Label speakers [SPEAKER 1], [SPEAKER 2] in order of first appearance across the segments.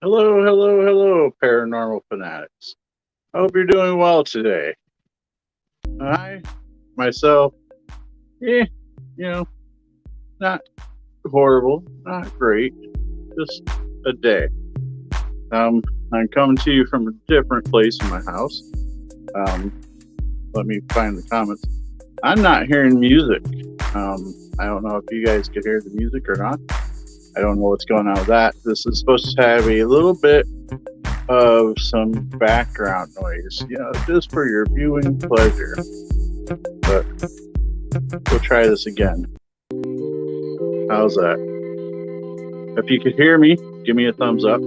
[SPEAKER 1] Hello, hello, hello, paranormal fanatics. I hope you're doing well today. I, myself, eh, you know, not horrible, not great, just a day. Um, I'm coming to you from a different place in my house. Um, Let me find the comments. I'm not hearing music. I don't know if you guys could hear the music or not. I don't know what's going on with that. This is supposed to have a little bit of some background noise, just for your viewing pleasure. But we'll try this again. How's that? If you could hear me, give me a thumbs up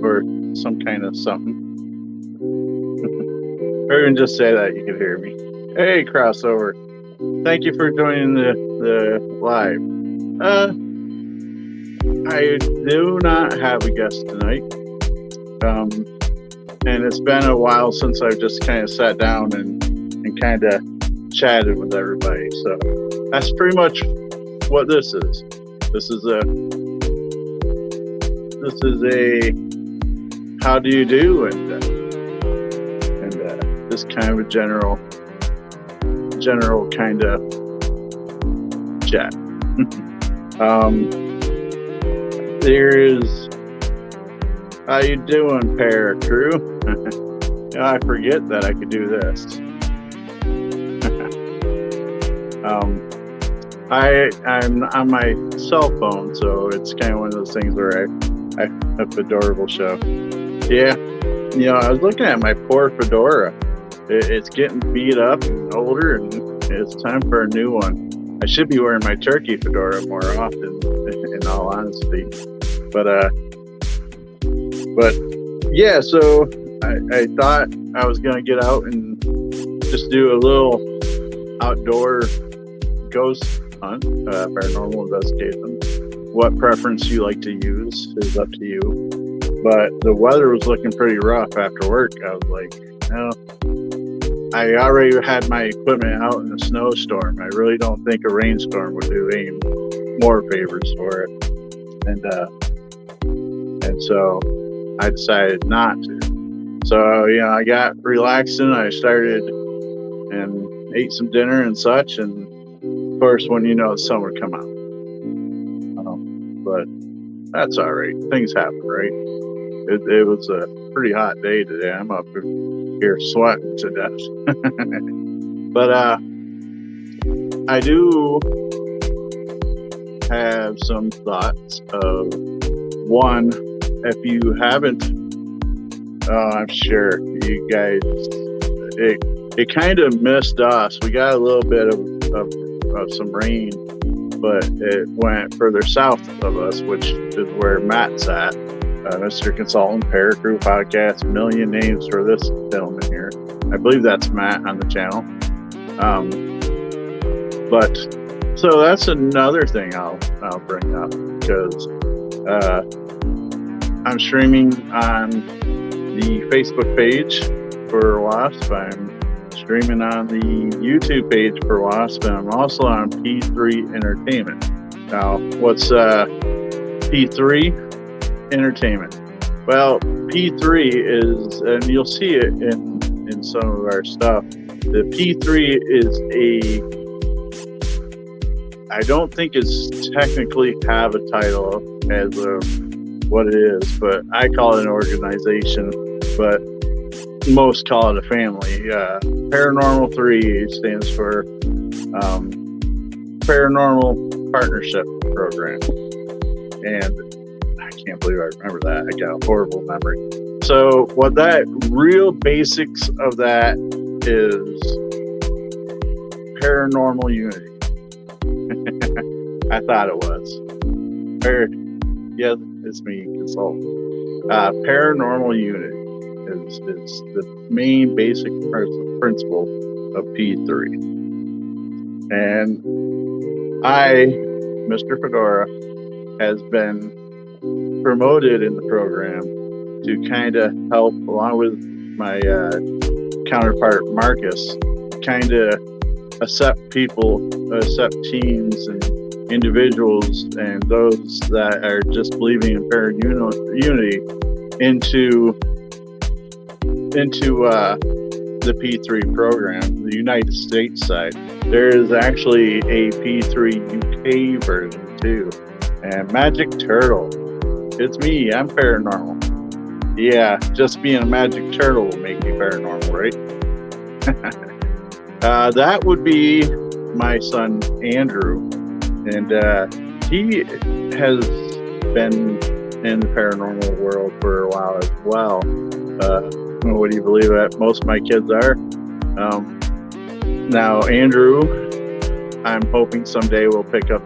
[SPEAKER 1] or some kind of something. Or even just say that you could hear me. Hey, crossover. Thank you for joining the live. I do not have a guest tonight. And it's been a while since I've just kind of sat down and kind of chatted with everybody. So that's pretty much what this is. This is a how do you do and this kind of a general kind of chat. There is how you doing, Para Crew? I forget that I could do this. I'm on my cell phone, so it's kind of one of those things where I have adorable show. Yeah, I was looking at my poor fedora. It's getting beat up and older, and it's time for a new one. I should be wearing my turkey fedora more often, in all honesty. But yeah, so I thought I was gonna get out and just do a little outdoor ghost hunt, paranormal investigation. What preference you like to use is up to you. But the weather was looking pretty rough after work. I was like, I already had my equipment out in a snowstorm. I really don't think a rainstorm would do any more favors for it. And so I decided not to. So, I got relaxing. I started and ate some dinner and such. And of course, when the sun would come out. But that's all right. Things happen, right? It was a pretty hot day today. I'm up here sweating to death. But I do have some thoughts of one. If you haven't, I'm sure you guys, it kind of missed us. We got a little bit of some rain, but it went further south of us, which is where Matt's at. Mr. Consultant, Paracrew Podcast, million names for this gentleman here. I believe that's Matt on the channel. But so that's another thing I'll bring up, because I'm streaming on the Facebook page for Wasp. I'm streaming on the YouTube page for Wasp, and I'm also on P3 Entertainment. Now, what's P3 Entertainment? Well, P3 is, and you'll see it in some of our stuff. The P3 is I don't think it's technically have a title as of what it is, but I call it an organization, but most call it a family. Paranormal 3 stands for Paranormal Partnership Program. And I can't believe I remember that. I got a horrible memory. So what that real basics of that is paranormal unity. I thought it was. Yeah, it's me, consultant. Paranormal unity is the main basic principle of P3. And Mr. Fedora, has been promoted in the program to kind of help, along with my counterpart Marcus, kind of accept people, accept teens, and individuals and those that are just believing in unity into the P3 program, the United States side. There is actually a P3 UK version too. And Magic Turtle. It's me, I'm paranormal. Yeah, just being a magic turtle will make me paranormal, right? That would be my son, Andrew. And he has been in the paranormal world for a while as well. What do you believe that most of my kids are? Now, Andrew, I'm hoping someday we'll pick up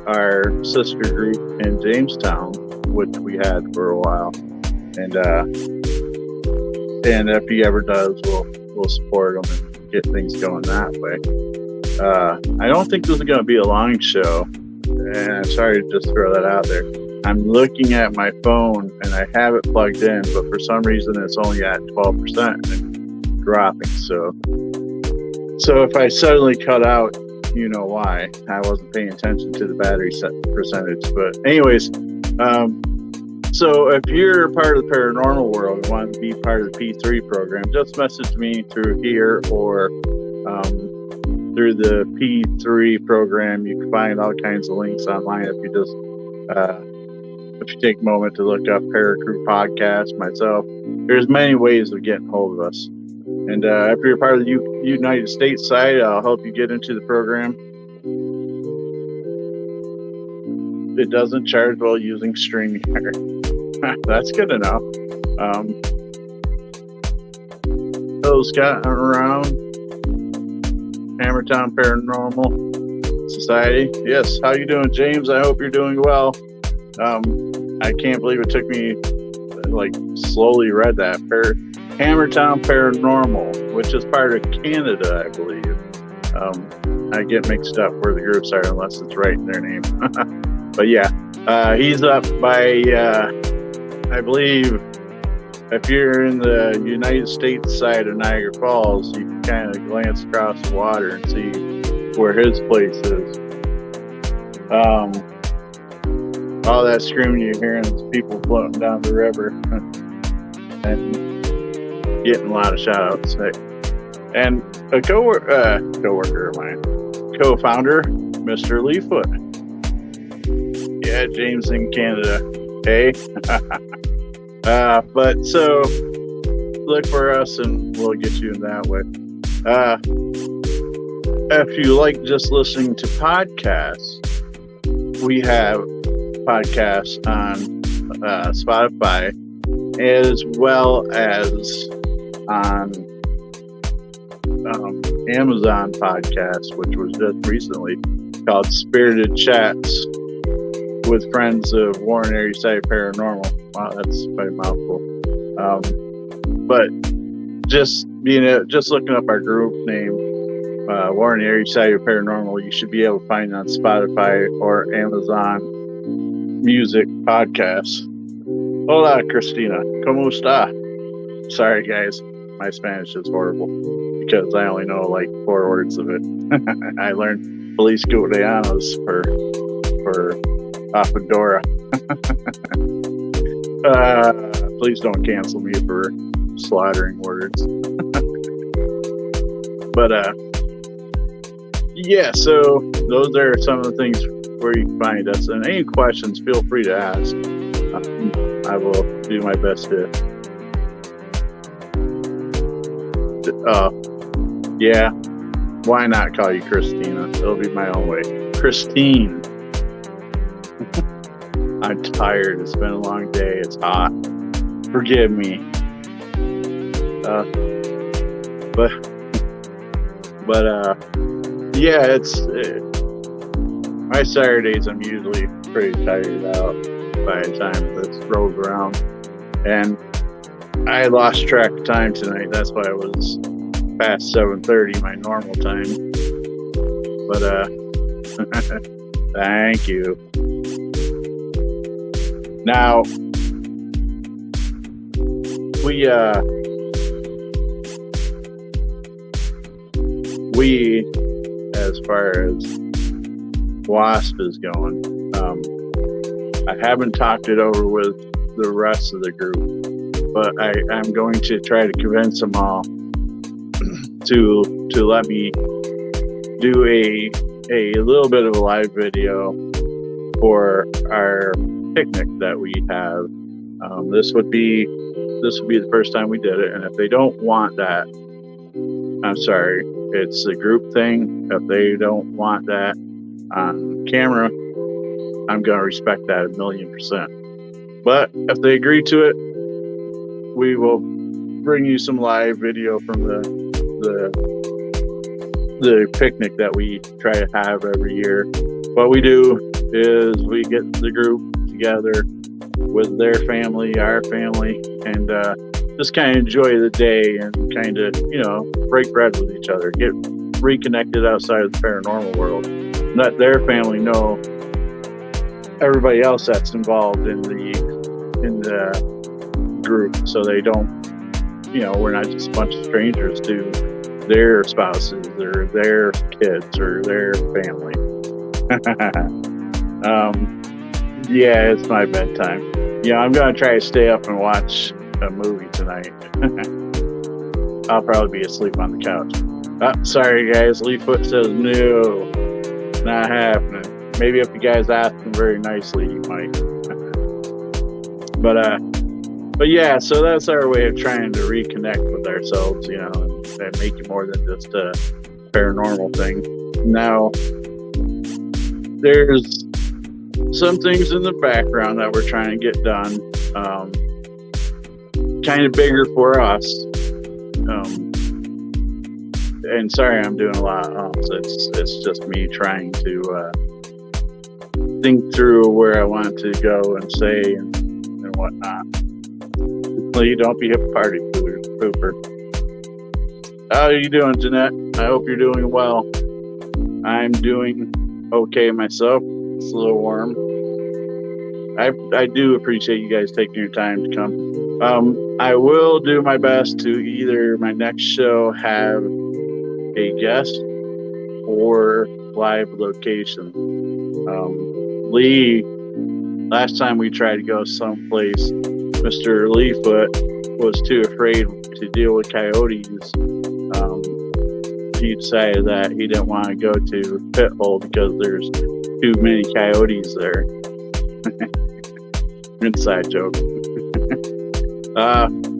[SPEAKER 1] our sister group in Jamestown, which we had for a while. And if he ever does, we'll support him and get things going that way. I don't think this is going to be a long show. And I'm sorry to just throw that out there. I'm looking at my phone and I have it plugged in, but for some reason it's only at 12% and dropping. So if I suddenly cut out, you know why. I wasn't paying attention to the battery set percentage. But anyways, so if you're part of the paranormal world and want to be part of the P3 program, just message me through here or through the P3 program. You can find all kinds of links online if you just if you take a moment to look up Paracrew Podcast, myself. There's many ways of getting hold of us. And if you're part of the United States side, I'll help you get into the program. It doesn't charge while using StreamYard. That's good enough. Hello, Scott. I'm around Hammertown Paranormal Society. Yes, how you doing, James? I hope you're doing well. I can't believe it took me, slowly read that. Hammertown Paranormal, which is part of Canada, I believe. I get mixed up where the groups are unless it's right in their name. But yeah, he's up by, I believe, if you're in the United States side of Niagara Falls, you can kind of glance across the water and see where his place is. All that screaming you're hearing is people floating down the river and getting a lot of shout outs. And a co-worker of mine, co-founder, Mr. Leafoot. Yeah, James in Canada. Hey. But so look for us and we'll get you in that way. If you like just listening to podcasts, we have podcasts on Spotify as well as on Amazon Podcast, which was just recently called Spirited Chats with Friends of Warren Area Site Paranormal. Wow, that's quite a mouthful. But just looking up our group name, Warren Area Site Paranormal, you should be able to find it on Spotify or Amazon Music Podcasts. Hola, Christina. ¿Cómo está? Sorry, guys. My Spanish is horrible because I only know 4 words of it. I learned Feliz Cumpleaños for Afadora. Please don't cancel me for slaughtering words. But yeah, so those are some of the things where you can find us. And any questions, feel free to ask. I will do my best to. Yeah, why not call you Christina? It'll be my own way. Christine. I'm tired. It's been a long day. It's hot. Forgive me. Yeah, my Saturdays I'm usually pretty tired out by the time this rolls around, and I lost track of time tonight. That's why I was past 7:30, my normal time. But thank you. Now we as far as Wasp is going. I haven't talked it over with the rest of the group, but I'm going to try to convince them all to let me do a little bit of a live video for our picnic that we have. This would be the first time we did it, and if they don't want that, I'm sorry. It's a group thing. If they don't want that on camera, I'm going to respect that 1,000,000%. But if they agree to it, we will bring you some live video from the picnic that we try to have every year. What we do is we get the group together with their family, our family, and just kind of enjoy the day and kind of, break bread with each other, get reconnected outside of the paranormal world. Let their family know everybody else that's involved in the group, so they don't, we're not just a bunch of strangers to their spouses or their kids or their family. Yeah, it's my bedtime. I'm gonna try to stay up and watch a movie tonight. I'll probably be asleep on the couch. Oh, sorry guys, Leaffoot says no, not happening. Maybe if you guys ask him very nicely, you might. But yeah, so that's our way of trying to reconnect with ourselves, and make it more than just a paranormal thing. Now, there's some things in the background that we're trying to get done, kind of bigger for us. And sorry, I'm doing a lot of it's just me trying to think through where I want to go and say and whatnot. Please don't be a party pooper. How are you doing, Jeanette? I hope you're doing well. I'm doing okay myself. It's a little warm. I do appreciate you guys taking your time to come. I will do my best to either my next show have a guest or live location. Lee, last time we tried to go someplace, Mr. Leefoot was too afraid to deal with coyotes. He decided that he didn't want to go to Pit Hole because there's too many coyotes there. Inside joke.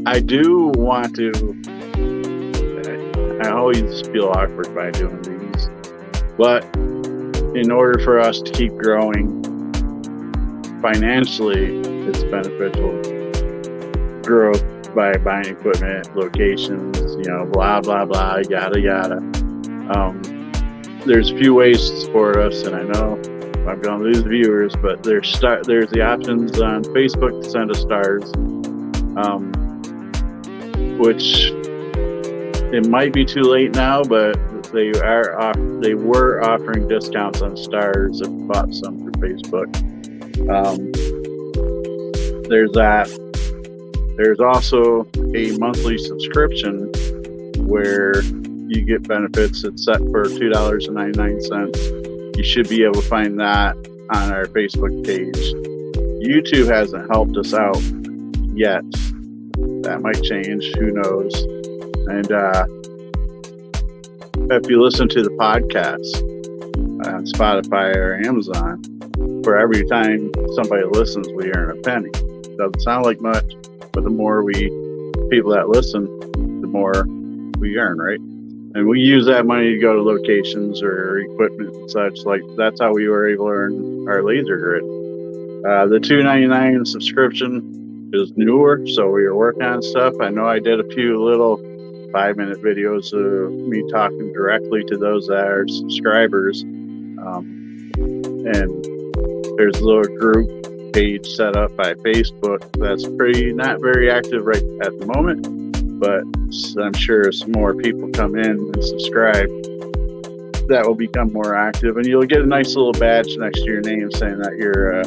[SPEAKER 1] I do want to. I always feel awkward by doing these, but in order for us to keep growing financially, it's beneficial. Growth by buying equipment, locations, blah blah blah, yada yada. There's a few ways to support us, and I know I'm going to lose viewers, but there's the options on Facebook to send us stars, which it might be too late now, but they were offering discounts on stars if you bought some through Facebook. There's that. There's also a monthly subscription where you get benefits. It's set for $2.99. You should be able to find that on our Facebook page. YouTube hasn't helped us out yet. That might change. Who knows? And if you listen to the podcast on Spotify or Amazon, for every time somebody listens, we earn a penny. Doesn't sound like much, but the more people that listen, the more we earn, right? And we use that money to go to locations or equipment and such. Like, that's how we were able to earn our laser grid. The $2.99 subscription is newer, so we are working on stuff. I know I did a few little 5-minute videos of me talking directly to those that are subscribers. And there's a little group page set up by Facebook that's not very active right at the moment, but I'm sure as more people come in and subscribe, that will become more active, and you'll get a nice little badge next to your name saying that you're a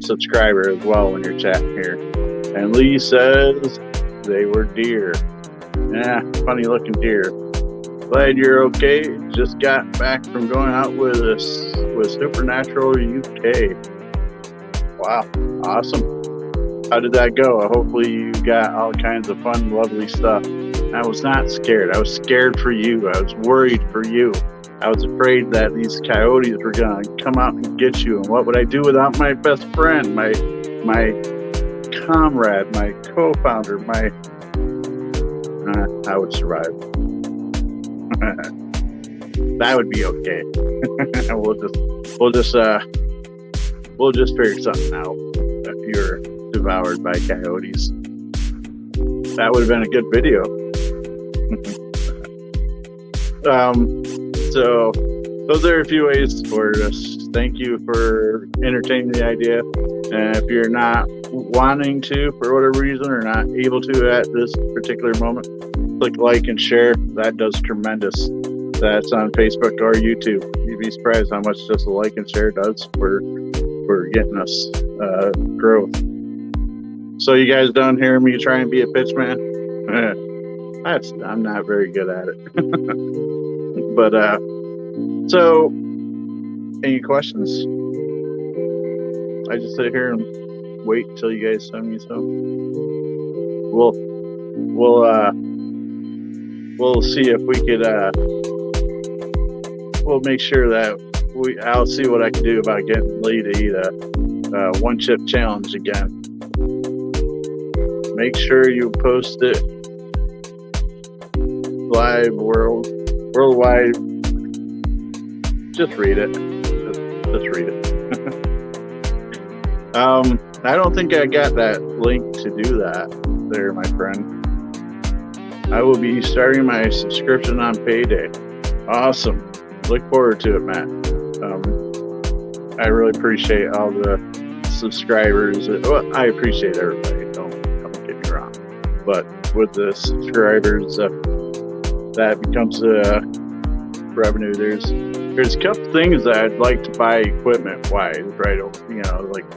[SPEAKER 1] subscriber as well when you're chatting here. And Lee says they were deer. Yeah, funny looking deer. Glad you're okay. Just got back from going out with with Supernatural UK. Wow, awesome. How did that go? Hopefully you got all kinds of fun, lovely stuff. I was not scared. I was scared for you. I was worried for you. I was afraid that these coyotes were going to come out and get you. And what would I do without my best friend, my comrade, my co-founder, I would survive. That would be okay. We'll just figure something out. If you're devoured by coyotes, that would have been a good video. So those are a few ways for us. Thank you for entertaining the idea. And if you're not wanting to, for whatever reason, or not able to at this particular moment, click like and share. That does tremendous. That's on Facebook or YouTube. You'd be surprised how much just a like and share does for getting us growth. So you guys done hearing me try and be a pitchman? I'm not very good at it. But so any questions? I just sit here and wait until you guys send me some. We'll see if we could we'll make sure that I'll see what I can do about getting Lee to eat a one chip challenge again. Make sure you post it live worldwide. Just read it. Just read it. I don't think I got that link to do that there, my friend. I will be starting my subscription on payday. Awesome. Look forward to it, Matt. I really appreciate all the subscribers. Well, I appreciate everybody. Don't get me wrong. But with the subscribers, that becomes revenue. There's a couple things that I'd like to buy equipment-wise, right? You know, like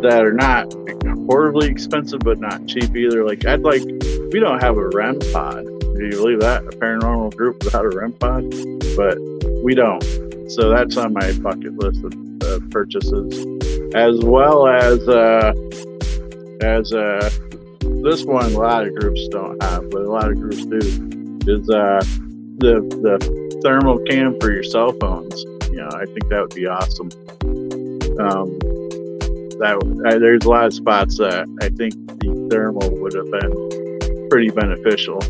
[SPEAKER 1] that are not horribly expensive, but not cheap either. Like we don't have a REM pod. Do you believe that? A paranormal group without a REM pod? But we don't. So that's on my bucket list of purchases, as well as this one. A lot of groups don't have, but a lot of groups do. Is the thermal cam for your cell phones. You know, I think that would be awesome. There's a lot of spots that I think the thermal would have been pretty beneficial.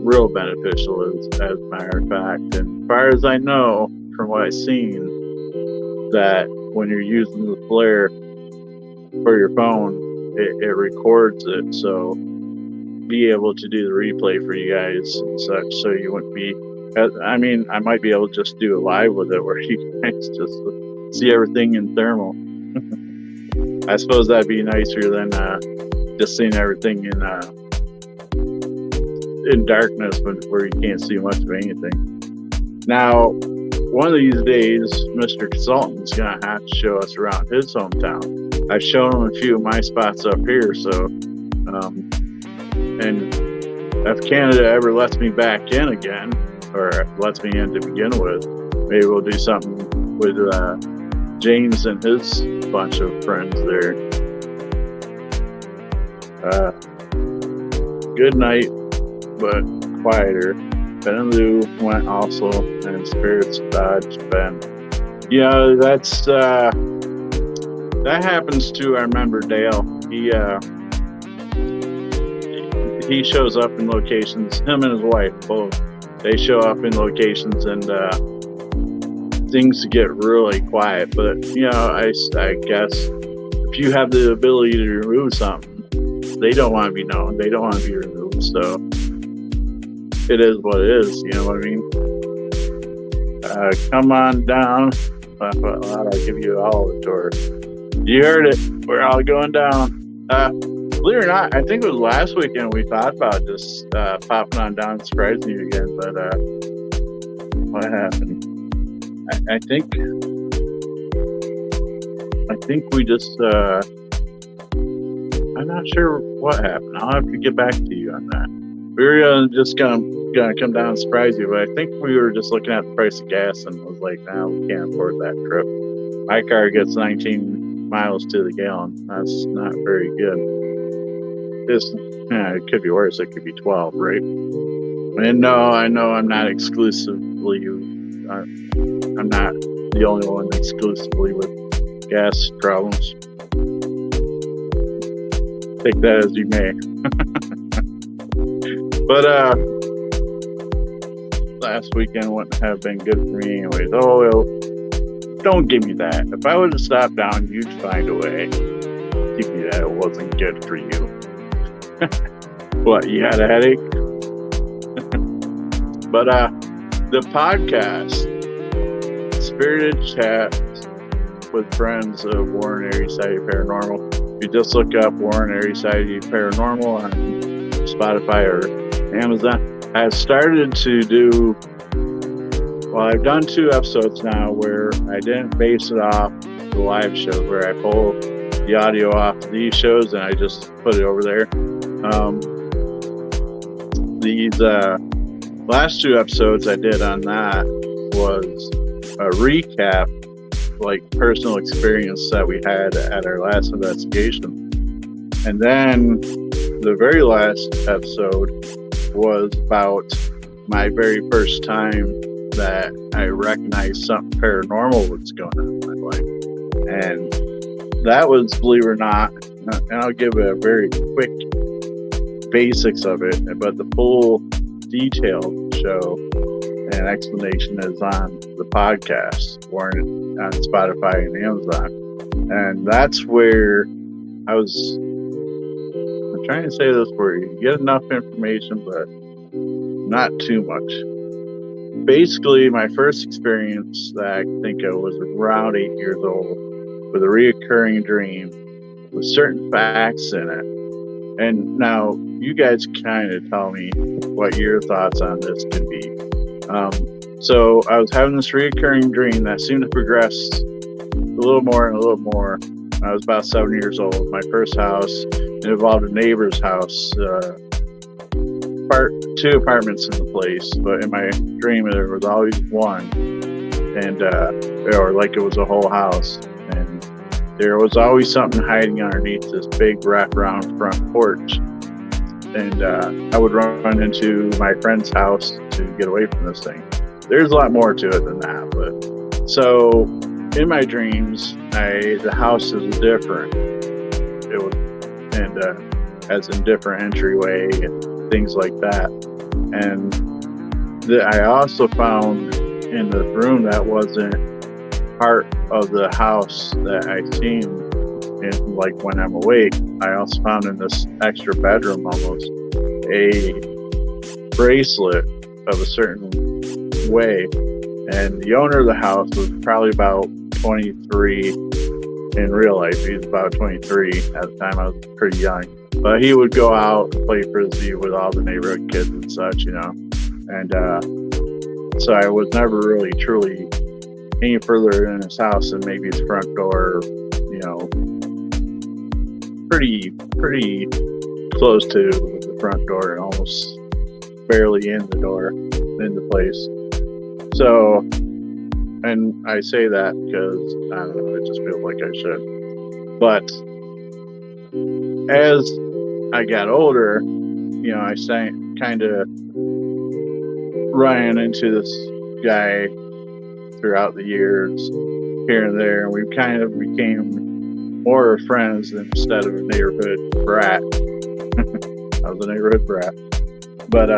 [SPEAKER 1] Real beneficial, as a matter of fact. And as far as I know, from what I've seen, that when you're using the flare for your phone, it records it, so be able to do the replay for you guys and such, so you wouldn't be. I mean, I might be able to just do it live with it, where you guys just see everything in thermal. I suppose that'd be nicer than just seeing everything in darkness where you can't see much of anything. Now, one of these days, Mr. Consultant's gonna have to show us around his hometown. I've shown him a few of my spots up here, so and if Canada ever lets me back in again, or lets me in to begin with, maybe we'll do something with James and his bunch of friends there. Good night, but quieter. Ben and Lou went also, and Spirits dodged Ben. Yeah, that's that happens to our member Dale. He shows up in locations. Him and his wife both. They show up in locations, and things get really quiet. But you know, I guess if you have the ability to remove something, they don't want to be known. They don't want to be removed. So it is what it is. You know what I mean? Come on down. I'll give you all the tour. You heard it. We're all going down. Believe it or not, I think it was last weekend we thought about just popping on down and surprising you again. But what happened? I think we just. I'm not sure what happened. I'll have to get back to you on that. We're just gonna gonna come down and surprise you, but I think we were just looking at the price of gas and was like, nah, we can't afford that trip. My car gets 19 miles to the gallon. That's not very good. It could be worse. It could be 12, right? And no, I know I'm not exclusively. I'm not the only one exclusively with gas problems. Take that as you may. But last weekend wouldn't have been good for me anyways. Oh, well, don't give me that. If I would have stopped down, you'd find a way. Give me that it wasn't good for you. What, you had a headache? But the podcast, Spirited Chat with Friends of Warren Area Society Paranormal. You just look up Warren Area Society Paranormal on Spotify or Amazon. I've started to do, well, I've done 2 episodes now where I didn't base it off the live show, where I pull the audio off these shows and I just put it over there. These last 2 episodes I did on that was a recap, like personal experience that we had at our last investigation. And then the very last episode was about my very first time that I recognized something paranormal was going on in my life. And that was, believe it or not, and I'll give a very quick basics of it, but the full detailed show and explanation is on the podcast or on Spotify and Amazon. And that's where I'm trying to say this where you get enough information, but not too much. Basically, my first experience that I think of was around 8 years old with a reoccurring dream with certain facts in it. And now you guys kind of tell me what your thoughts on this could be. So I was having this reoccurring dream that seemed to progress a little more and a little more. I was about 7 years old. My first house, it involved a neighbor's house, 2 apartments in the place, but in my dream there was always one, and or like it was a whole house, and there was always something hiding underneath this big wraparound front porch. And I would run into my friend's house to get away from this thing. There's a lot more to it than that, but so in my dreams, the house is different. It was, and has a different entryway and things like that. And I also found in the room that wasn't part of the house that I seen, in, like when I'm awake, I also found in this extra bedroom almost a bracelet of a certain way. And the owner of the house was probably about 23 in real life. He was about 23 at the time. I was pretty young. But he would go out and play frisbee with all the neighborhood kids and such, you know. And so I was never really truly any further in his house than maybe his front door, you know, pretty close to the front door and almost barely in the door, in the place. So, and I say that because, I don't know, it just feels like I should. But as I got older, you know, I kind of ran into this guy throughout the years here and there, and we kind of became more friends instead of a neighborhood brat. I was a neighborhood brat. But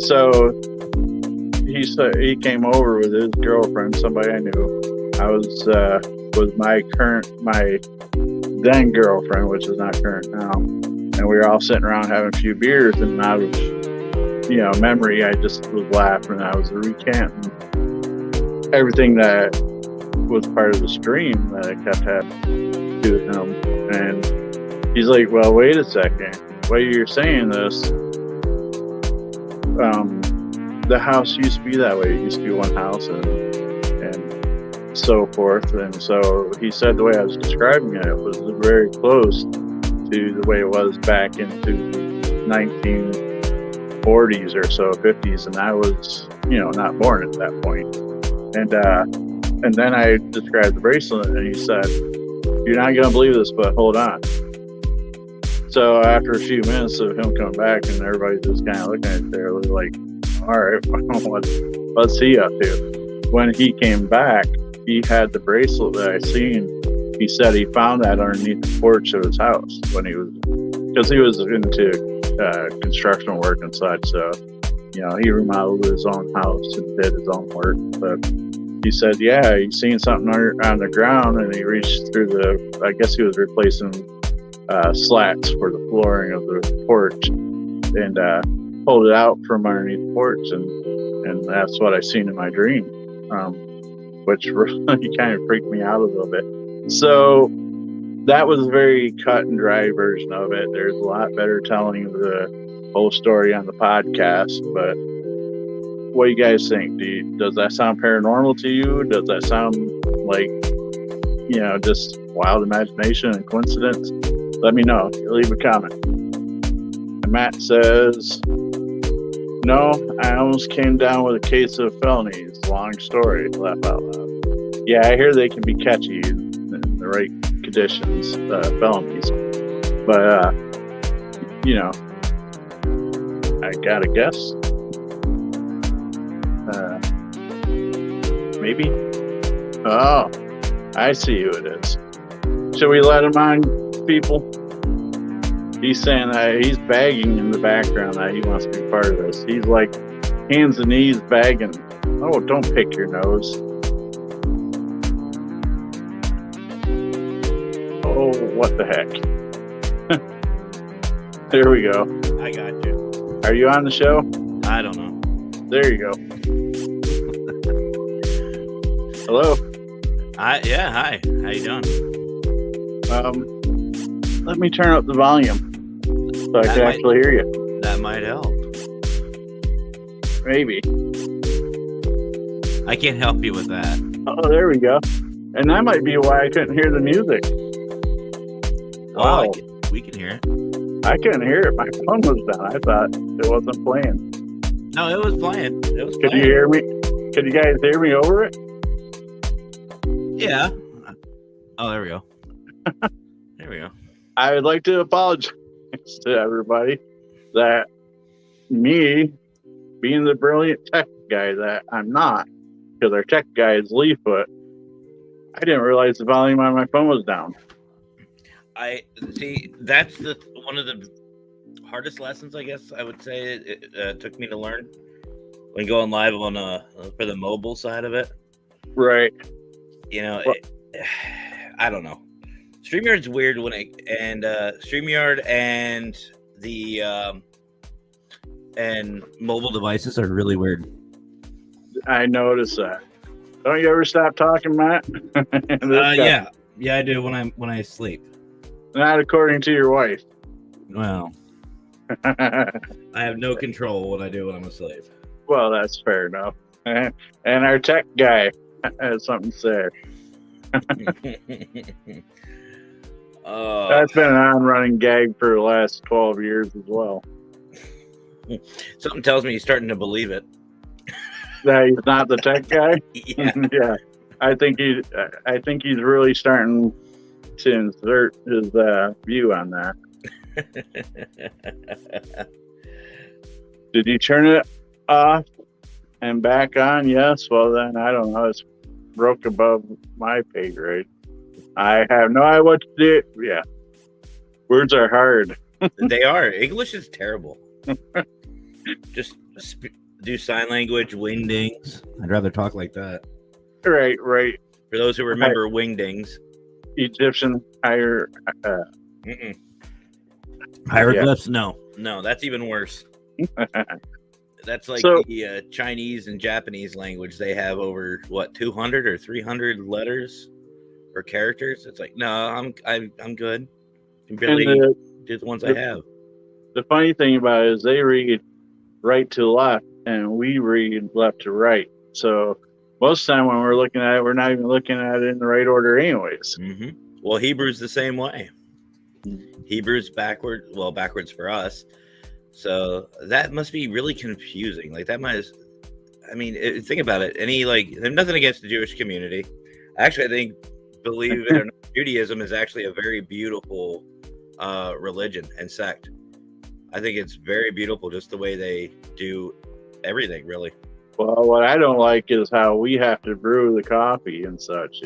[SPEAKER 1] so he came over with his girlfriend, somebody I knew. I was with my then girlfriend, which is not current now, and we were all sitting around having a few beers, and out of, you know, memory, I just was laughing. I was recanting everything that was part of the stream that I kept having to him. And he's like, well, wait a second. While you're saying this, the house used to be that way. It used to be one house and so forth. And so he said the way I was describing it was very close to the way it was back into 19 40s or so, 50s, and I was, not born at that point. And then I described the bracelet, and he said, "You're not gonna believe this, but hold on." So after a few minutes of him coming back, and everybody just kind of looking at it there, like, "All right, what's he up to?" When he came back, he had the bracelet that I seen. He said he found that underneath the porch of his house because he was into construction work and such. So, he remodeled his own house and did his own work. But he said, yeah, he seen something on the ground, and he reached through I guess he was replacing slats for the flooring of the porch, and pulled it out from underneath the porch, and that's what I seen in my dream, which really kind of freaked me out a little bit. So that was a very cut and dry version of it. There's a lot better telling of the whole story on the podcast, but what do you guys think? Does that sound paranormal to you? Does that sound like, just wild imagination and coincidence? Let me know. Leave a comment. And Matt says, "No, I almost came down with a case of felonies. Long story. Laugh out loud." Yeah, I hear they can be catchy in the right conditions, felonies. But, I gotta guess. Maybe? Oh, I see who it is. Should we let him on, people? He's saying that he's begging in the background that he wants to be part of this. He's like hands and knees begging. Oh, don't pick your nose. Oh, what the heck? There we go.
[SPEAKER 2] I got you.
[SPEAKER 1] Are you on the show?
[SPEAKER 2] I don't know.
[SPEAKER 1] There you go. Hello.
[SPEAKER 2] Yeah, hi. How you doing?
[SPEAKER 1] Let me turn up the volume so I can actually hear you.
[SPEAKER 2] That might help.
[SPEAKER 1] Maybe.
[SPEAKER 2] I can't help you with that.
[SPEAKER 1] Oh, there we go. And that might be why I couldn't hear the music.
[SPEAKER 2] Wow.
[SPEAKER 1] Wow.
[SPEAKER 2] We can hear it.
[SPEAKER 1] I couldn't hear it. My phone was down. I thought it wasn't playing.
[SPEAKER 2] No, it was playing.
[SPEAKER 1] Could you hear me? Could you guys hear me over it?
[SPEAKER 2] Yeah. Oh, there we go. There we go.
[SPEAKER 1] I would like to apologize to everybody that me, being the brilliant tech guy that I'm not, because our tech guy is Leefoot, I didn't realize the volume on my phone was down.
[SPEAKER 2] I see. That's one of the hardest lessons, I guess I would say it took me to learn when going live on for the mobile side of it.
[SPEAKER 1] Right.
[SPEAKER 2] I don't know. StreamYard's weird StreamYard and the and mobile devices are really weird.
[SPEAKER 1] I noticed that. Don't you ever stop talking, Matt?
[SPEAKER 2] Yeah, I do when I sleep.
[SPEAKER 1] Not according to your wife.
[SPEAKER 2] Well, I have no control what I do when I'm asleep.
[SPEAKER 1] Well, that's fair enough. And our tech guy has something to say. That's been an on-running gag for the last 12 years as well.
[SPEAKER 2] Something tells me he's starting to believe it.
[SPEAKER 1] That he's not the tech guy?
[SPEAKER 2] Yeah.
[SPEAKER 1] Yeah. I think he's really starting to insert his view on that. Did you turn it off and back on? Yes. Well, then I don't know. It's broke above my pay grade. I have no idea what to do. Yeah. Words are hard.
[SPEAKER 2] They are. English is terrible. Just do sign language, wingdings. I'd rather talk like that.
[SPEAKER 1] Right.
[SPEAKER 2] For those who remember wingdings.
[SPEAKER 1] Egyptian
[SPEAKER 2] hieroglyphs? Yeah. No, that's even worse. That's like the Chinese and Japanese language. They have over 200 or 300 letters or characters. It's like, no, I'm good. I can barely do the ones I have.
[SPEAKER 1] The funny thing about it is they read right to left and we read left to right. So most of the time when we're looking at it, we're not even looking at it in the right order anyways.
[SPEAKER 2] Mm-hmm. Well, Hebrew's the same way. Hebrew's backwards for us. So that must be really confusing. Like that might. I mean, think about it. There's nothing against the Jewish community. Actually, I think, believe it or not, Judaism is actually a very beautiful religion and sect. I think it's very beautiful, just the way they do everything, really.
[SPEAKER 1] Well, what I don't like is how we have to brew the coffee and such,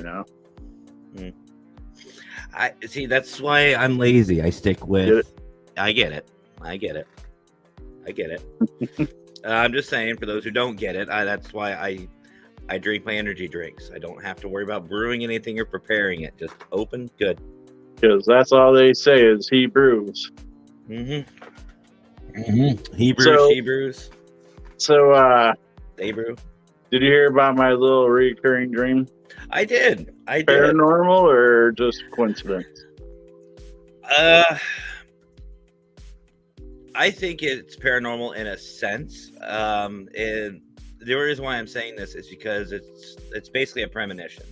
[SPEAKER 2] I see. That's why I'm lazy. I stick with. I get it. I'm just saying, for those who don't get it, that's why I drink my energy drinks. I don't have to worry about brewing anything or preparing it. Just open, good.
[SPEAKER 1] Because that's all they say is he brews.
[SPEAKER 2] Hebrews.
[SPEAKER 1] So,
[SPEAKER 2] they brew.
[SPEAKER 1] Did you hear about my little recurring dream?
[SPEAKER 2] I did.
[SPEAKER 1] Paranormal or just coincidence?
[SPEAKER 2] I think it's paranormal in a sense. And the reason why I'm saying this is because it's basically a premonition.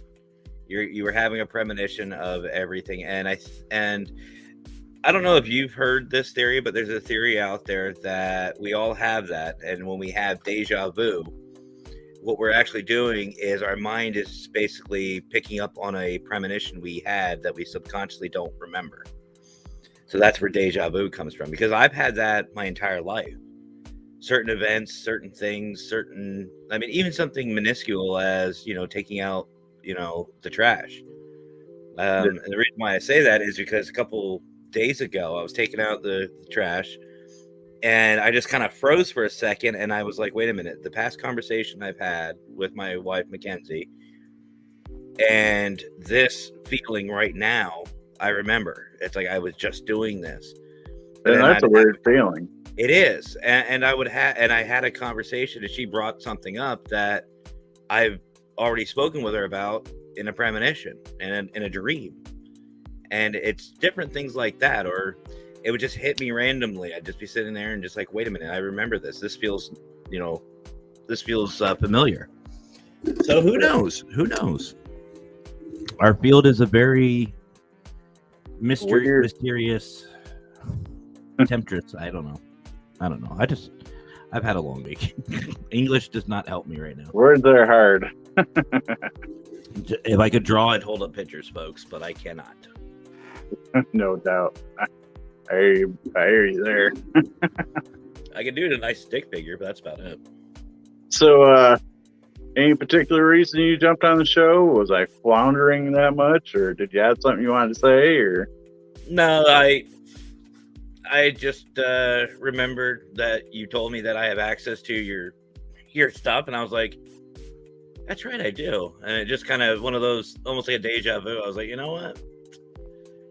[SPEAKER 2] You were having a premonition of everything, and I don't know if you've heard this theory, but there's a theory out there that we all have that, and when we have deja vu, what we're actually doing is our mind is basically picking up on a premonition we had that we subconsciously don't remember. So that's where deja vu comes from, because I've had that my entire life. Certain events, certain things, even something minuscule as, taking out, the trash. And the reason why I say that is because a couple days ago, I was taking out the trash, and I just kind of froze for a second, and I was like, wait a minute, the past conversation I've had with my wife, Mackenzie, and this feeling right now, I remember. It's like I was just doing this.
[SPEAKER 1] And that's a weird feeling.
[SPEAKER 2] It is. And I had a conversation, and she brought something up that I've already spoken with her about in a premonition and in a dream. And it's different things like that, or it would just hit me randomly. I'd just be sitting there and just like, wait a minute, I remember this. This feels, familiar. So who knows? Our field is a very mysterious temptress. I don't know. I've had a long week. English does not help me right now.
[SPEAKER 1] Words are hard.
[SPEAKER 2] If I could draw, I'd hold up pictures, folks, but I cannot.
[SPEAKER 1] No doubt. I hear you there.
[SPEAKER 2] I could do it a nice stick figure, but that's about it.
[SPEAKER 1] So, any particular reason you jumped on the show? Was I floundering that much, or did you have something you wanted to say? Or
[SPEAKER 2] no, I just remembered that you told me that I have access to your stuff, and I was like, that's right, I do. And it just kind of one of those, almost like a deja vu. I was like, you know what?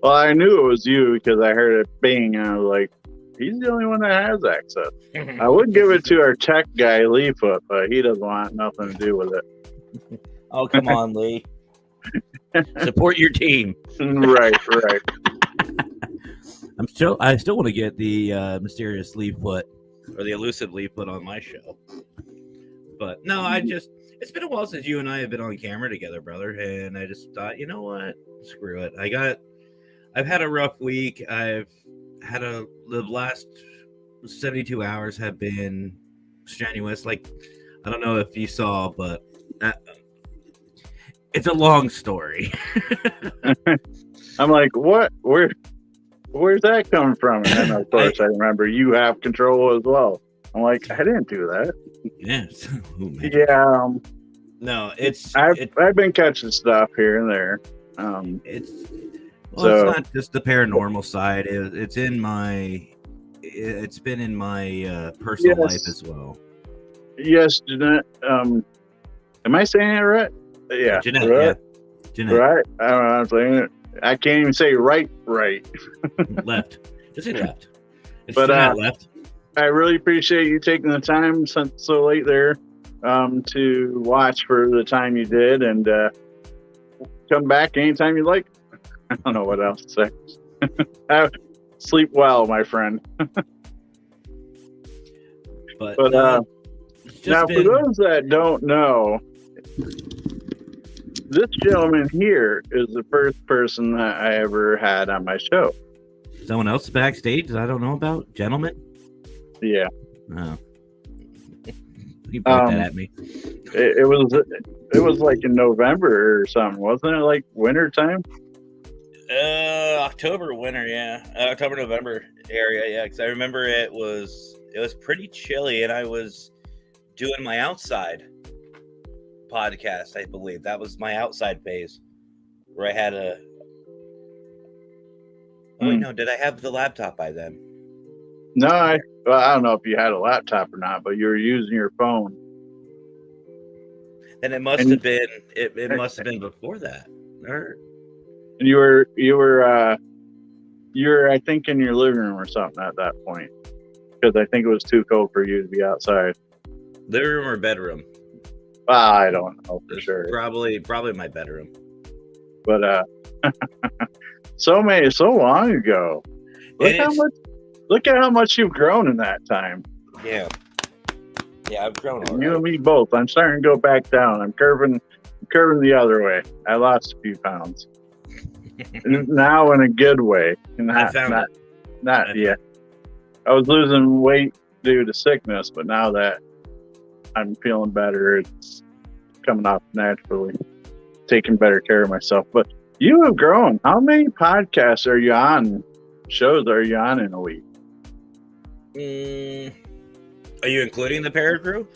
[SPEAKER 1] Well, I knew it was you because I heard it bang, and I was like, he's the only one that has access. I would give it to our tech guy, Leefoot, but he doesn't want nothing to do with it.
[SPEAKER 2] Oh, come on, Lee. Support your team.
[SPEAKER 1] Right.
[SPEAKER 2] I still want to get the mysterious Leefoot or the elusive Leefoot on my show. But no, it's been a while since you and I have been on camera together, brother. And I just thought, you know what? Screw it. I've had a rough week. The last 72 hours have been strenuous. Like, I don't know if you saw, but it's a long story.
[SPEAKER 1] I'm like, what? Where's that coming from? And then, of course, I remember you have control as well. I'm like, I didn't do that.
[SPEAKER 2] Yes.
[SPEAKER 1] Yeah.
[SPEAKER 2] No,
[SPEAKER 1] I've been catching stuff here and there.
[SPEAKER 2] It's not just the paranormal side. It's been in my personal life as well.
[SPEAKER 1] Yes, Jeanette. Am I saying it right? Yeah,
[SPEAKER 2] Jeanette.
[SPEAKER 1] Right?
[SPEAKER 2] Yeah, Jeanette.
[SPEAKER 1] Right. I don't know how I'm saying it. I can't even say right.
[SPEAKER 2] Left. Just say left. It's
[SPEAKER 1] but
[SPEAKER 2] Jeanette left.
[SPEAKER 1] I really appreciate you taking the time since so late there to watch for the time you did, and come back anytime you like. I don't know what else to say. Sleep well, my friend.
[SPEAKER 2] But
[SPEAKER 1] now, for those that don't know, this gentleman here is the first person that I ever had on my show.
[SPEAKER 2] Someone else backstage that I don't know about? Gentlemen?
[SPEAKER 1] Yeah.
[SPEAKER 2] Oh. You point that at me.
[SPEAKER 1] It was like in November or something, wasn't it? Like winter time?
[SPEAKER 2] October, winter, yeah. October, November area, yeah. Because I remember it was pretty chilly, and I was doing my outside podcast. I believe that was my outside phase, where I had a. Oh wait, no, did I have the laptop by then?
[SPEAKER 1] No, I don't know if you had a laptop or not, but you were using your phone.
[SPEAKER 2] And it must have been it must have been before that. Or...
[SPEAKER 1] And you were I think in your living room or something at that point, because I think it was too cold for you to be outside.
[SPEAKER 2] Living room or bedroom?
[SPEAKER 1] I don't know for sure.
[SPEAKER 2] Probably my bedroom.
[SPEAKER 1] But so long ago. Look at how much you've grown in that time.
[SPEAKER 2] Yeah. Yeah, I've grown.
[SPEAKER 1] You and me both. I'm starting to go back down. I'm curving the other way. I lost a few pounds. Now in a good way. Not yet. I was losing weight due to sickness, but now that I'm feeling better, it's coming off naturally. Taking better care of myself. But you have grown. How many podcasts are you on? Shows are you on in a week?
[SPEAKER 2] Are you including the Para Crew?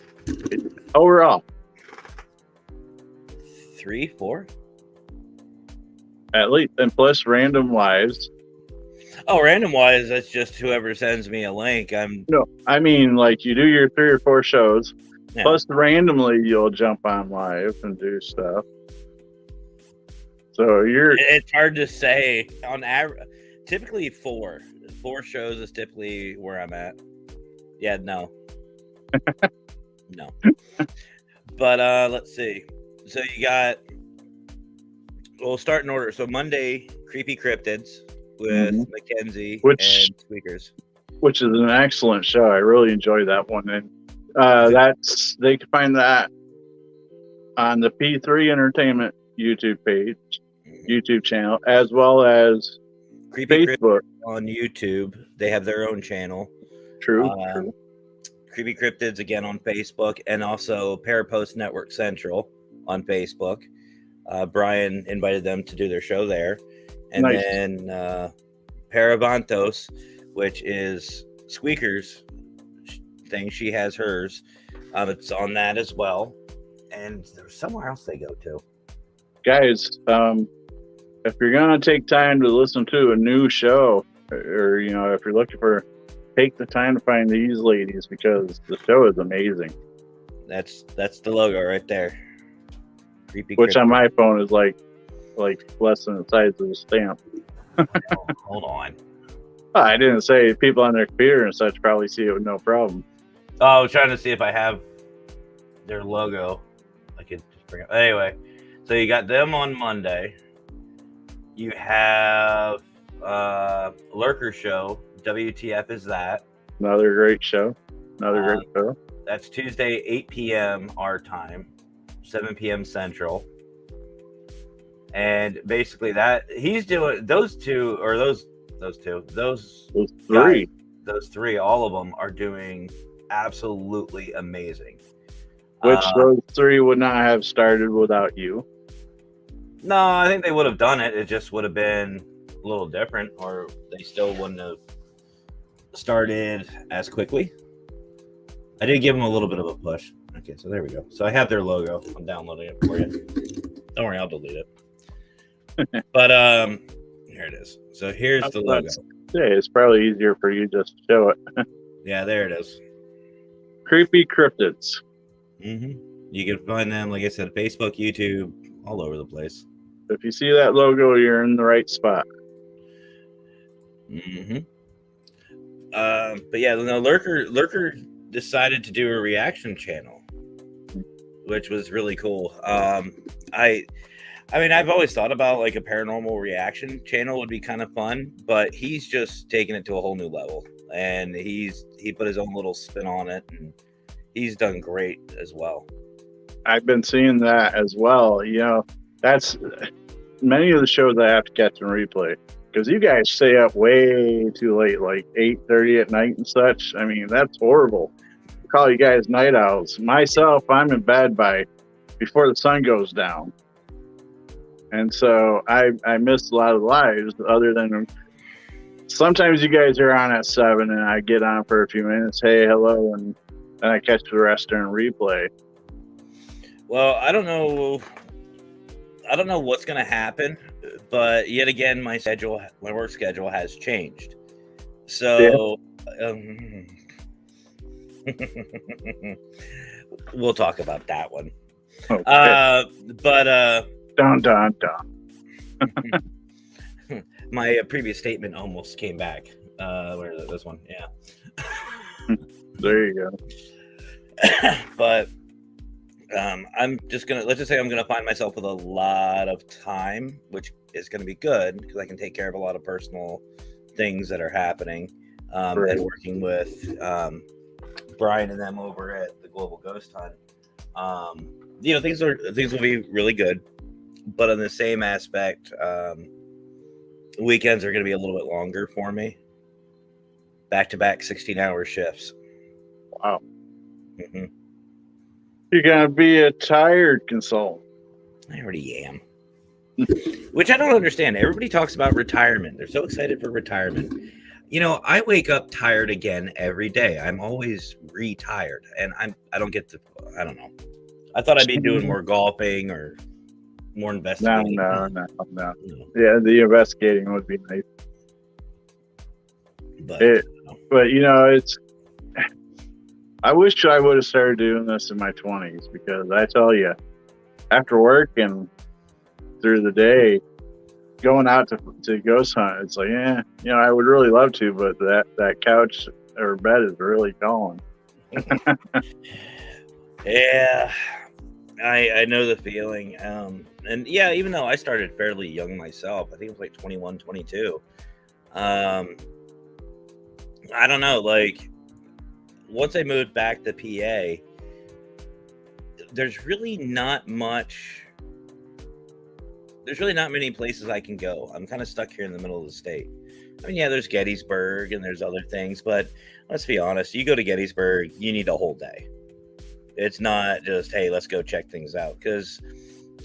[SPEAKER 1] Overall.
[SPEAKER 2] 3, 4?
[SPEAKER 1] At least, and plus Random Lives.
[SPEAKER 2] Oh, Random Wise, that's just whoever sends me a link.
[SPEAKER 1] No, I mean, like, you do your 3 or 4 shows, plus randomly you'll jump on live and do stuff. So
[SPEAKER 2] it's hard to say. On average, typically 4 shows is typically where I'm at. Yeah, no. No. But let's see. So you got, we'll start in order. So Monday, Creepy Cryptids with Mackenzie and Squeakers,
[SPEAKER 1] which is an excellent show. I really enjoy that one. And they can find that on the P3 Entertainment YouTube page, YouTube channel, as well as
[SPEAKER 2] Creepy
[SPEAKER 1] Facebook.
[SPEAKER 2] On YouTube, they have their own channel.
[SPEAKER 1] True.
[SPEAKER 2] Creepy Cryptids again on Facebook, and also Parapost Network Central on Facebook. Brian invited them to do their show there. And then Paravantos, which is Squeaker's thing. She has hers. It's on that as well. And there's somewhere else they go to.
[SPEAKER 1] Guys, if you're going to take time to listen to a new show, or, if you're looking for, take the time to find these ladies, because the show is amazing.
[SPEAKER 2] That's the logo right there. Creepy.
[SPEAKER 1] Which on my phone is like less than the size of a stamp.
[SPEAKER 2] Hold on.
[SPEAKER 1] I didn't say people on their computer and such probably see it with no problem.
[SPEAKER 2] Oh, I was trying to see if I have their logo. I could just bring it. Anyway, so you got them on Monday. You have Lurker Show. WTF is that?
[SPEAKER 1] Another great show. Great show.
[SPEAKER 2] That's Tuesday, 8 p.m. our time, 7 p.m. Central. And basically that he's doing those three, all of them are doing absolutely amazing.
[SPEAKER 1] Which those 3 would not have started without you.
[SPEAKER 2] No, I think they would have done it. It just would have been a little different, or they still wouldn't have started as quickly. I did give them a little bit of a push. Okay, so there we go. So I have their logo. I'm downloading it for you. Don't worry, I'll delete it. But here it is. So here's the logo.
[SPEAKER 1] Yeah, it's probably easier for you just to show it.
[SPEAKER 2] Yeah, there it is.
[SPEAKER 1] Creepy Cryptids.
[SPEAKER 2] You can find them, like I said, Facebook, YouTube, all over the place.
[SPEAKER 1] If you see that logo, you're in the right spot.
[SPEAKER 2] But yeah, no, Lurker decided to do a reaction channel, which was really cool. I mean, I've always thought about like a paranormal reaction channel would be kind of fun, but he's just taking it to a whole new level, and he put his own little spin on it, and he's done great as well.
[SPEAKER 1] I've been seeing that as well. That's many of the shows I have to catch and replay, because you guys stay up way too late, like 8:30 at night and such. I mean, that's horrible. I call you guys night owls. Myself, I'm in bed before the sun goes down. And so I missed a lot of lives other than sometimes you guys are on at 7 and I get on for a few minutes. Hey, hello. And then I catch the rest during replay.
[SPEAKER 2] Well, I don't know what's going to happen, but yet again, my work schedule has changed. So we'll talk about that one. Okay. But
[SPEAKER 1] dun.
[SPEAKER 2] My previous statement almost came back. Where is it? This one? Yeah.
[SPEAKER 1] There you go.
[SPEAKER 2] But let's just say I'm gonna find myself with a lot of time, which is gonna be good because I can take care of a lot of personal things that are happening, right. And working with Brian and them over at the Global Ghost Hunt. Things will be really good, but on the same aspect, weekends are going to be a little bit longer for me. Back-to-back 16-hour shifts.
[SPEAKER 1] Wow. Mm-hmm. You're going to be a tired consultant.
[SPEAKER 2] I already am. Which I don't understand. Everybody talks about retirement. They're so excited for retirement. I wake up tired again every day. I'm always retired, and I don't know. I thought I'd be doing more golfing or more investigating.
[SPEAKER 1] No. Yeah, the investigating would be nice. But it's. I wish I would have started doing this in my 20s because I tell you, after work and through the day, going out to ghost hunt, it's like, I would really love to, but that couch or bed is really calling.
[SPEAKER 2] Yeah, I know the feeling. And yeah, even though I started fairly young myself, I think it was like 21, 22. I don't know, like once I moved back to PA, there's really not many places I can go. I'm kind of stuck here in the middle of the state. I mean, yeah, there's Gettysburg and there's other things, but let's be honest, you go to Gettysburg, you need a whole day. It's not just, hey, let's go check things out. Because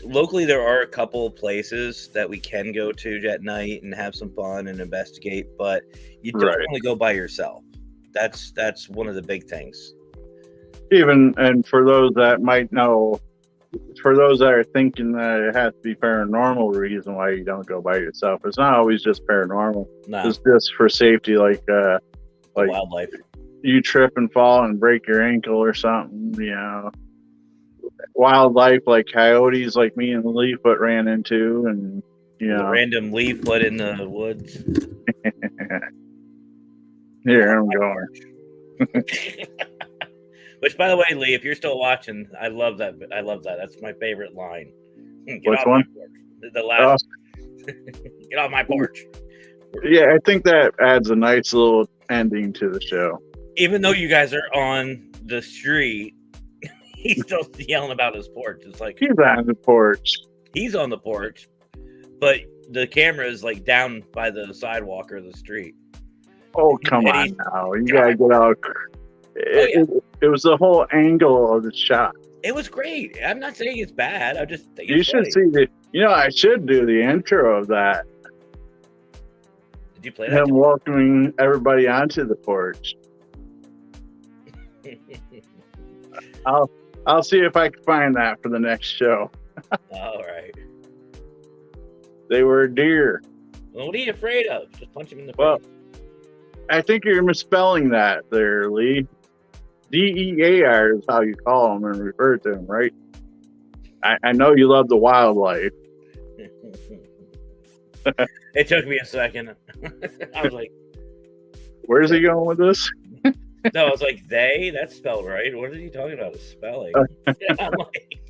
[SPEAKER 2] locally, there are a couple of places that we can go to at night and have some fun and investigate, but you don't want to go by yourself. That's one of the big things.
[SPEAKER 1] And for those that might know, for those that are thinking that it has to be paranormal reason why you don't go by yourself, it's not always just paranormal. No. It's just for safety, like
[SPEAKER 2] wildlife.
[SPEAKER 1] You trip and fall and break your ankle or something, Wildlife like coyotes, like me and Leaffoot ran into, and
[SPEAKER 2] the random Leaffoot in the woods.
[SPEAKER 1] Here I'm going.
[SPEAKER 2] Which, by the way, Lee, if you're still watching, I love that. That's my favorite line.
[SPEAKER 1] Which one?
[SPEAKER 2] The last. Get off my porch.
[SPEAKER 1] Yeah, I think that adds a nice little ending to the show.
[SPEAKER 2] Even though you guys are on the street, he's still yelling about his porch. It's like
[SPEAKER 1] he's on the porch.
[SPEAKER 2] He's on the porch, but the camera is like down by the sidewalk or the street.
[SPEAKER 1] Oh, come on now. You gotta get out. It was the whole angle of the shot.
[SPEAKER 2] It was great. I'm not saying it's bad. I just think
[SPEAKER 1] you should see I should do the intro of that.
[SPEAKER 2] Did you play that?
[SPEAKER 1] Him welcoming everybody onto the porch. I'll see if I can find that for the next show.
[SPEAKER 2] All right.
[SPEAKER 1] They were deer.
[SPEAKER 2] Well, what are you afraid of? Just punch him in the face.
[SPEAKER 1] I think you're misspelling that there, Lee. DEAR is how you call them and refer to them, right? I know you love the wildlife.
[SPEAKER 2] It took me a second. I was like,
[SPEAKER 1] where's he going with this?
[SPEAKER 2] No, I was like, that's spelled right. What are you talking about? The spelling. I'm like,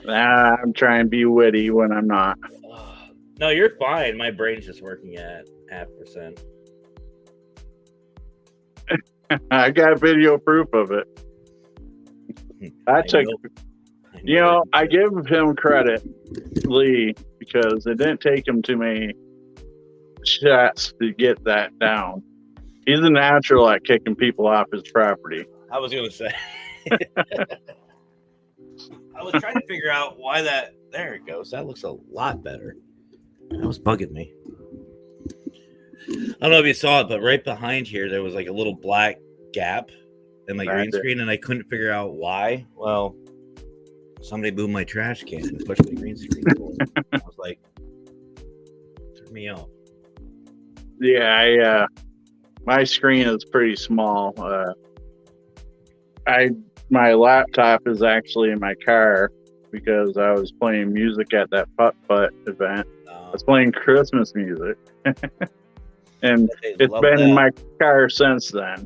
[SPEAKER 1] I'm trying to be witty when I'm not.
[SPEAKER 2] No, you're fine. My brain's just working at 0.5%.
[SPEAKER 1] I got video proof of it. I give him credit, Lee, because it didn't take him too many shots to get that down. He's a natural at kicking people off his property.
[SPEAKER 2] I was going to say. I was trying to figure out why that. There it goes. That looks a lot better. That was bugging me. I don't know if you saw it, but right behind here, there was like a little black gap in my green screen, and I couldn't figure out why. Well, somebody moved my trash can and pushed my green screen forward. I was like, threw me off.
[SPEAKER 1] Yeah, my screen is pretty small. My laptop is actually in my car because I was playing music at that putt-putt event. I was playing Christmas music. And it's been in my car since then.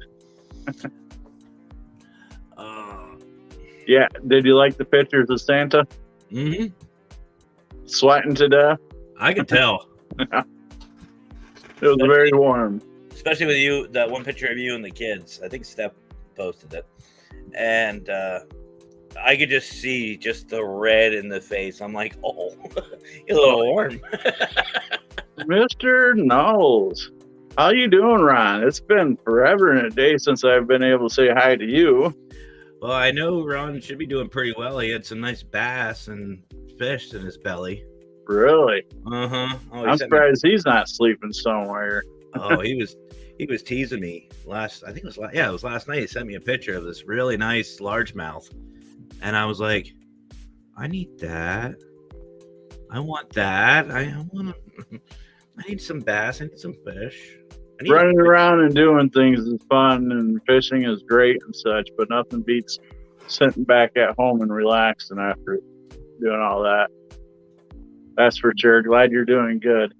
[SPEAKER 1] Yeah, did you like the pictures of Santa?
[SPEAKER 2] Mm-hmm.
[SPEAKER 1] Sweating to death?
[SPEAKER 2] I could tell.
[SPEAKER 1] It was very warm.
[SPEAKER 2] Especially with you, that one picture of you and the kids. I think Steph posted it. And I could just see just the red in the face. I'm like, oh, you're a little warm.
[SPEAKER 1] Mr. Knowles. How you doing, Ron? It's been forever and a day since I've been able to say hi to you.
[SPEAKER 2] Well, I know Ron should be doing pretty well. He had some nice bass and fish in his belly.
[SPEAKER 1] Really?
[SPEAKER 2] Uh-huh. Oh,
[SPEAKER 1] I'm surprised he's not sleeping somewhere.
[SPEAKER 2] Oh, he was teasing me last night. It was last night. He sent me a picture of this really nice largemouth. And I was like, I need that. I want that. I need some bass. I need some fish.
[SPEAKER 1] Running around and doing things is fun, and fishing is great and such, but nothing beats sitting back at home and relaxing after doing all that. That's for sure. Glad you're doing good.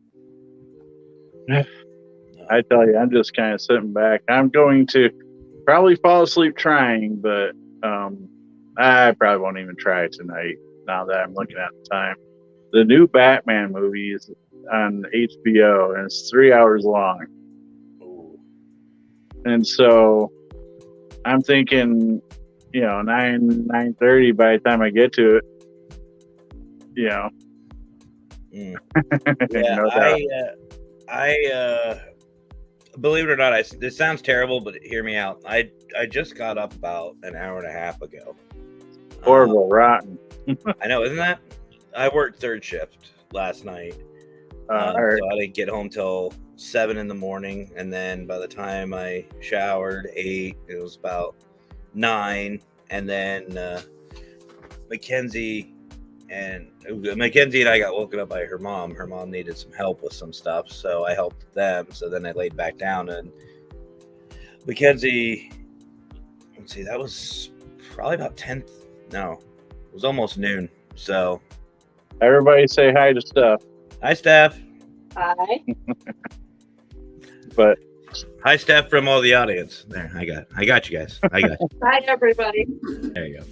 [SPEAKER 1] I tell you, I'm just kind of sitting back. I'm going to probably fall asleep trying, but I probably won't even try tonight now that I'm looking at the time. The new Batman movie is on HBO, and it's 3 hours long. And so I'm thinking, 9:30 by the time I get to it,
[SPEAKER 2] Yeah,
[SPEAKER 1] no doubt.
[SPEAKER 2] I believe it or not, this sounds terrible, but hear me out. I just got up about an hour and a half ago.
[SPEAKER 1] Horrible, rotten.
[SPEAKER 2] I know, isn't that? I worked third shift last night. So I didn't get home till 7 in the morning, and then by the time I showered 8, it was about 9, and then Mackenzie and I got woken up by her mom. Her mom needed some help with some stuff, so I helped them. So then I laid back down, and Mackenzie, let's see, that was probably about 10. No, it was almost noon. So
[SPEAKER 1] everybody say hi to Steph.
[SPEAKER 2] Hi, Steph.
[SPEAKER 3] Hi.
[SPEAKER 1] But
[SPEAKER 2] hi, Steph, from all the audience. There, I got you guys. I got you.
[SPEAKER 3] Hi, everybody.
[SPEAKER 2] There you go.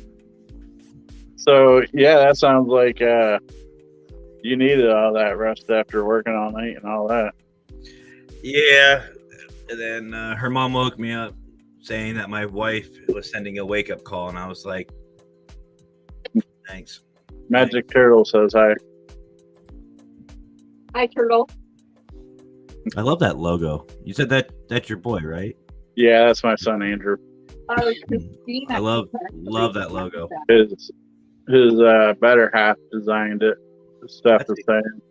[SPEAKER 1] So yeah, that sounds like you needed all that rest after working all night and all that.
[SPEAKER 2] Yeah, and then her mom woke me up saying that my wife was sending a wake up call, and I was like, "Thanks."
[SPEAKER 1] Magic Turtle says hi.
[SPEAKER 3] Hi, Turtle.
[SPEAKER 2] I love that logo. You said that's your boy, right?
[SPEAKER 1] Yeah, that's my son Andrew.
[SPEAKER 3] Christina.
[SPEAKER 2] I love that logo.
[SPEAKER 1] His better half designed it. Stuff is saying.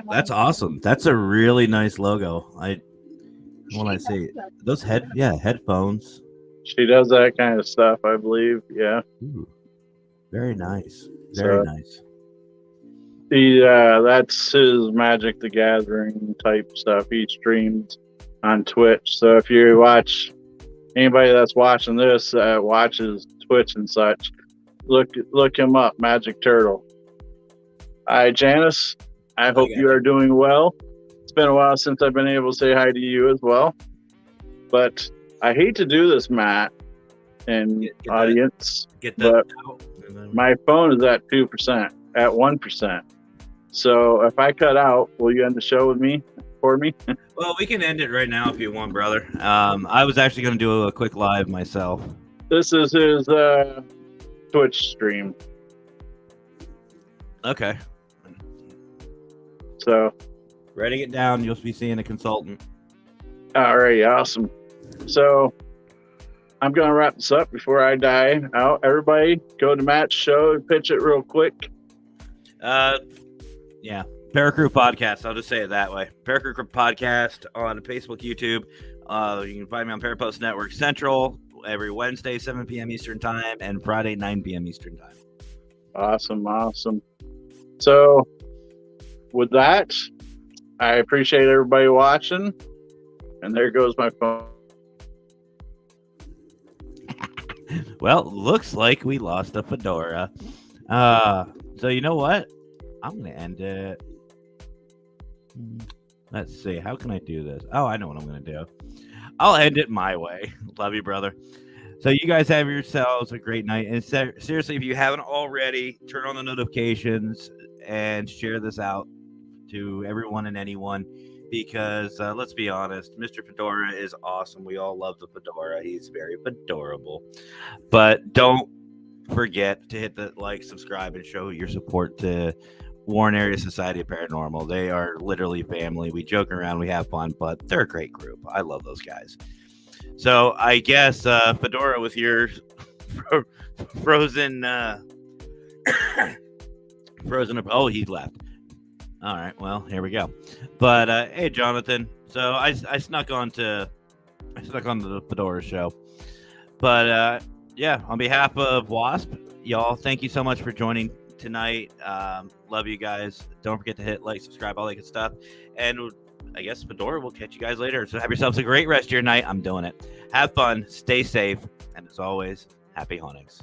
[SPEAKER 2] That's awesome. That's a really nice logo. When I say those headphones.
[SPEAKER 1] She does that kind of stuff, I believe. Yeah.
[SPEAKER 2] Ooh, very nice. Very nice.
[SPEAKER 1] That's his Magic the Gathering type stuff. He streams on Twitch. So if you watch, anybody that's watching this watches Twitch and such, look him up, Magic Turtle. Hi, Janice. I hope you are doing well. It's been a while since I've been able to say hi to you as well. But I hate to do this, Matt and audience, but my phone is at 2%, at 1%. So if I cut out, will you end the show for me?
[SPEAKER 2] Well, we can end it right now if you want, brother. I was actually going to do a quick live myself.
[SPEAKER 1] This is his Twitch stream.
[SPEAKER 2] Okay.
[SPEAKER 1] So
[SPEAKER 2] Writing it down. You'll be seeing a consultant.
[SPEAKER 1] All right, awesome. So I'm going to wrap this up before I die out. Everybody, go to Matt's show and pitch it real quick.
[SPEAKER 2] Yeah. Paracrew Podcast. I'll just say it that way. Paracrew Podcast on Facebook, YouTube. You can find me on Parapost Network Central every Wednesday, 7 p.m. Eastern Time, and Friday, 9 p.m. Eastern Time.
[SPEAKER 1] Awesome. So with that, I appreciate everybody watching. And there goes my phone.
[SPEAKER 2] Well, looks like we lost a fedora. So you know what? I'm going to end it. Let's see. How can I do this? Oh, I know what I'm going to do. I'll end it my way. Love you, brother. So you guys have yourselves a great night. And seriously, if you haven't already, turn on the notifications and share this out to everyone and anyone. Because let's be honest, Mr. Fedora is awesome. We all love the fedora. He's very fedorable. But don't forget to hit the like, subscribe, and show your support to Warren Area Society of Paranormal. They are literally family. We joke around, we have fun, but they're a great group. I love those guys. So I guess Fedora with your frozen. Oh, he left. All right, well, here we go. But hey, Jonathan. So I snuck on to the Fedora show. But yeah, on behalf of WASP, y'all, thank you so much for joining tonight. Love you guys. Don't forget to hit like, subscribe, all that good stuff. And I guess Fedora will catch you guys later. So have yourselves a great rest of your night. I'm doing it. Have fun, stay safe, and as always, happy hauntings.